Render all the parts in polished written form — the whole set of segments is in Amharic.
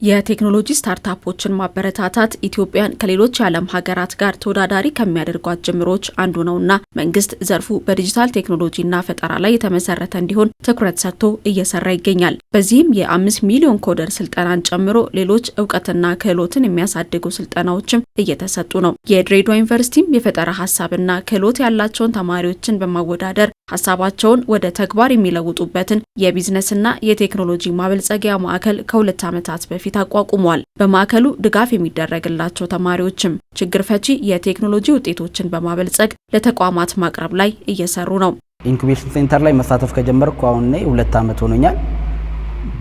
የቴክኖሎጂ ስታርታፖችን ማበረታታት ኢትዮጵያን ከሌሎች የዓለም ሀገራት ጋር ተወዳዳሪ ከሚያደርጓት ጅምሮች አንዱ ነውና መንግስት ዘርፉ በዲጂታል ቴክኖሎጂና ፈጠራ ላይ የተመሰረተ እንዲሆን ትኩረት ሰጥቶ እየሰራ ይገኛል። በዚህም የ5 ሚሊዮን ኮደር ስልጠናን ጨምሮ ሌሎች እውቀትና ክህሎትን የሚያሳድጉ ስልጠናዎችም እየተሰጡ ነው። የድሬዳዋ ዩኒቨርሲቲም የፈጠራ ሀሳብና ክህሎት ያላቸውን ተማሪዎችን በማወዳደር ሀሳባቸውን ወደ ተግባር የሚለውጡበትን የቢዝነስና የቴክኖሎጂ ማበልጸጊያ ማዕከል ከ2 ዓመታት በፊት አቋቁሟል። በማዕከሉ ድጋፍ የሚደረግላቸው ተማሪዎችም ችግር ፈቺ የቴክኖሎጂ ውጤቶችን በማበልጸግ ለተቋማት ማቅረብ ላይ እየሰሩ ነው። ኢንኩቤሽን ሴንተር ላይ መሳተፍ ከጀመርኩ አሁን 2 ዓመት ሆኖኛል።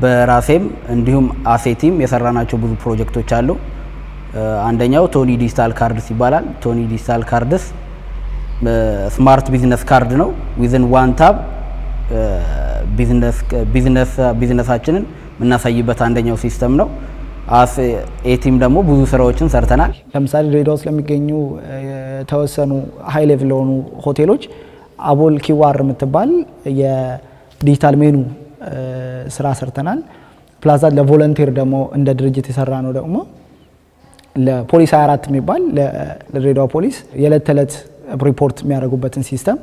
በራሴም እንዲሁም አሴቲም የሰራናቸው ብዙ ፕሮጀክቶች አሉ። አንደኛው ቶኒ ዲጂታል ካርድስ ይባላል። ቶኒ ዲጂታል ካርድስ ስማርት ቢዝነስ ካርድ ነው። ዊዝን ዋን ታብ ቢዝነሳችንን የምናሳይበት አንደኛው ሲስተም ነው። ኤቲም ደግሞ ብዙ ስራዎችን ሰርተናል። ለምሳሌ ድሬዳዋ ውስጥ ለሚገኙ የተወሰኑ ሃይ ሌቭል ለሆኑ ሆቴሎች አቦል ኪዋር የምትባል የዲጂታል ሜኑ ስራ ሰርተናል። ፕላዛ ለቮለንቲር ደግሞ እንደ ድርጅት የሰራ ነው። ደግሞ ለፖሊስ 24 የሚባል ለድሬዳዋ ፖሊስ የዕለት ተዕለት ሪፖርት የሚያደርጉበትን ሲስተም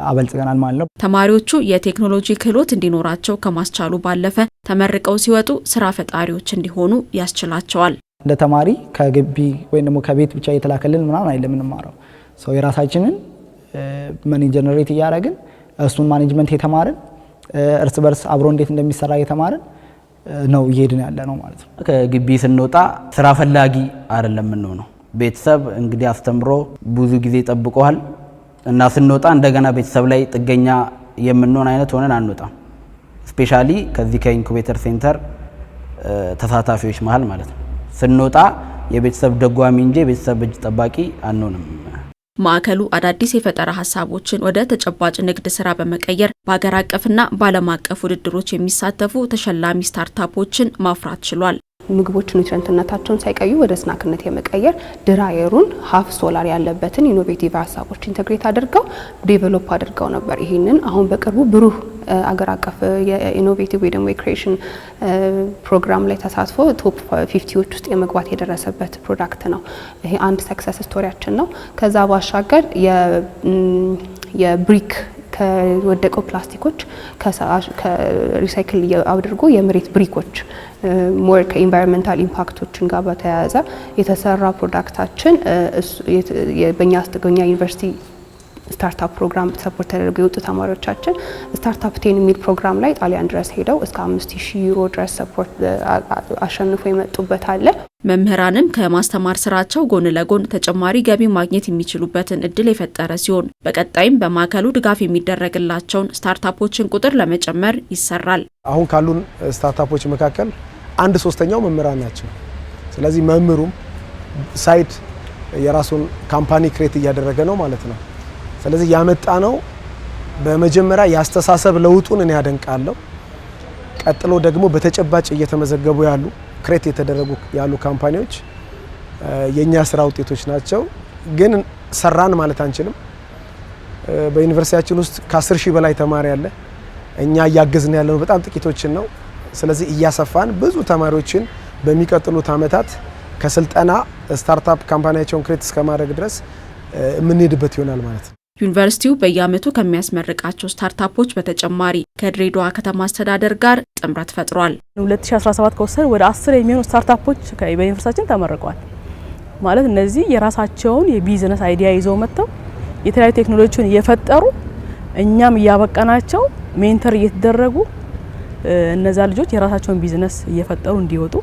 አበልጽገናል ማለት ነው። ተማሪዎቹ የቴክኖሎጂ ክህሎት እንዲኖራቸው ከማስቻሉ ባለፈ ተመርቀው ሲወጡ ስራ ፈጣሪዎች እንዲሆኑ ያስችላቸዋል። እንደ ተማሪ ከግቢ ወይም ደግሞ ከቤት ብቻ እየተላከልን ምናምን አይደለም የምንማረው። ሰው የራሳችንን መኒ ጀነሬት እያደረግን እሱን ማኔጅመንት የተማርን እርስ በርስ አብሮ እንዴት እንደሚሰራ የተማርን ነው እየሄድን ያለ ነው ማለት ነው። ከግቢ ስንወጣ ስራ ፈላጊ አይደለም የምንሆነው። ቤተሰብ እንግዲህ አስተምሮ ብዙ ጊዜ ጠብቀዋል እና ስንወጣ እንደገና ቤተሰብ ላይ ጥገኛ የምንሆን አይነት ሆነን አንወጣም። ስፔሻሊ ከዚህ ከኢንኩቤተር ሴንተር ተሳታፊዎች መሃል ማለት ነው። ስንወጣ የቤተሰብ ደጓሚ እንጂ የቤተሰብ እጅ ጠባቂ አንሆንም። ማዕከሉ አዳዲስ የፈጠራ ሀሳቦችን ወደ ተጨባጭ ንግድ ስራ በመቀየር በአገር አቀፍና በዓለም አቀፍ ውድድሮች የሚሳተፉ ተሸላሚ ስታርታፖችን ማፍራት ችሏል። ምግቦች ኒውትሪየንትነታቸውን ሳይቀዩ ወደ ስናክነት የመቀየር ድራየሩን ሀፍ ሶላር ያለበትን ኢኖቬቲቭ ሀሳቦች ኢንተግሬት አድርገው ዴቨሎፕ አድርገው ነበር። ይሄንን አሁን በቅርቡ ብሩህ አገር አቀፍ የኢኖቬቲቭ ወይ ደግሞ የክሬሽን ፕሮግራም ላይ ተሳትፎ ቶፕ 50ዎች ውስጥ የመግባት የደረሰበት ፕሮዳክት ነው። ይሄ አንድ ሰክሰስ ስቶሪያችን ነው። ከዛ ባሻገር የብሪክ ከወደቀው ፕላስቲኮች ከሪሳይክል አድርጎ የመሬት ብሪኮች ሞር ከኢንቫይሮንመንታል ኢምፓክቶችን ጋር በተያያዘ የተሰራ ፕሮዳክታችን በእኛ ዩኒቨርሲቲ ስታርታፕ ፕሮግራም ሰፖርት ተደርጎ የወጡ ተማሪዎቻችን ስታርታፕ 10 የሚል ፕሮግራም ላይ ጣሊያን ድረስ ሄደው እስከ 5000 ዩሮ ድረስ ሰፖርት አሸንፎ የመጡበት አለ። መምህራንም ከማስተማር ስራቸው ጎን ለጎን ተጨማሪ ገቢ ማግኘት የሚችሉበትን እድል የፈጠረ ሲሆን በቀጣይም በማዕከሉ ድጋፍ የሚደረግላቸውን ስታርታፖችን ቁጥር ለመጨመር ይሰራል። አሁን ካሉን ስታርታፖች መካከል 1/3ኛው መምህራን ናቸው። ስለዚህ መምህሩም ሳይድ የራሱን ካምፓኒ ክሬት እያደረገ ነው ማለት ነው። ስለዚህ ያመጣ ነው በመጀመሪያ ያስተሳሰብ ለውጡን እኔ ያደንቃለሁ። ቀጥሎ ደግሞ በተጨባጭ እየተመዘገቡ ያሉ ክሬት የተደረጉ ያሉ ካምፓኒዎች የኛ ስራ ውጤቶች ናቸው። ግን ሰራን ማለት አንችልም። በዩኒቨርሲቲያችን ውስጥ ከ10,000 በላይ ተማሪ አለ። እኛ እያገዝን ያለው በጣም ጥቂቶችን ነው። ስለዚህ እያሰፋን ብዙ ተማሪዎችን በሚቀጥሉት አመታት ከስልጠና ስታርታፕ ካምፓኒያቸውን ክሬት እስከማድረግ ድረስ የምንሄድበት ይሆናል ማለት ነው። ዩኒቨርሲቲው በየዓመቱ ከሚያስመርቃቸው ስታርታፖች በተጨማሪ ከድሬዳዋ ከተማ አስተዳደር ጋር ጥምረት ፈጥሯል። 2017 ከወሰን ወደ 10 የሚሆኑ ስታርታፖች በዩኒቨርሲቲያችን ተመርቀዋል። ማለት እነዚህ የራሳቸውን የቢዝነስ አይዲያ ይዘው መጥተው የተለያዩ ቴክኖሎጂዎችን እየፈጠሩ እኛም እያበቃናቸው ሜንተር እየተደረጉ እነዛ ልጆች የራሳቸውን ቢዝነስ እየፈጠሩ እንዲወጡ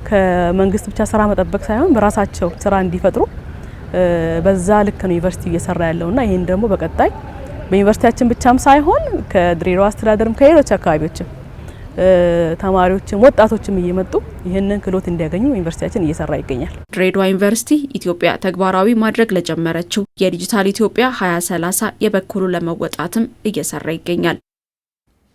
ከመንግስት ብቻ ስራ መጠበቅ ሳይሆን በራሳቸው ስራ እንዲፈጥሩ በዛ ልክ ነው ዩኒቨርሲቲ እየሰራ ያለውና ይሄን ደግሞ በቀጣይ በዩኒቨርሲቲያችን ብቻም ሳይሆን ከድሬዳዋ አስተዳደርም ከሌሎች አካባቢዎችም ተማሪዎችም ወጣቶችም እየመጡ ይሄንን ክህሎት እንዲያገኙ ዩኒቨርሲቲያችን እየሰራ ይገኛል። ድሬዳዋ ዩኒቨርሲቲ ኢትዮጵያ ተግባራዊ ማድረግ ለጀመረችው የዲጂታል ኢትዮጵያ 2030 የበኩሉ ለመወጣትም እየሰራ ይገኛል።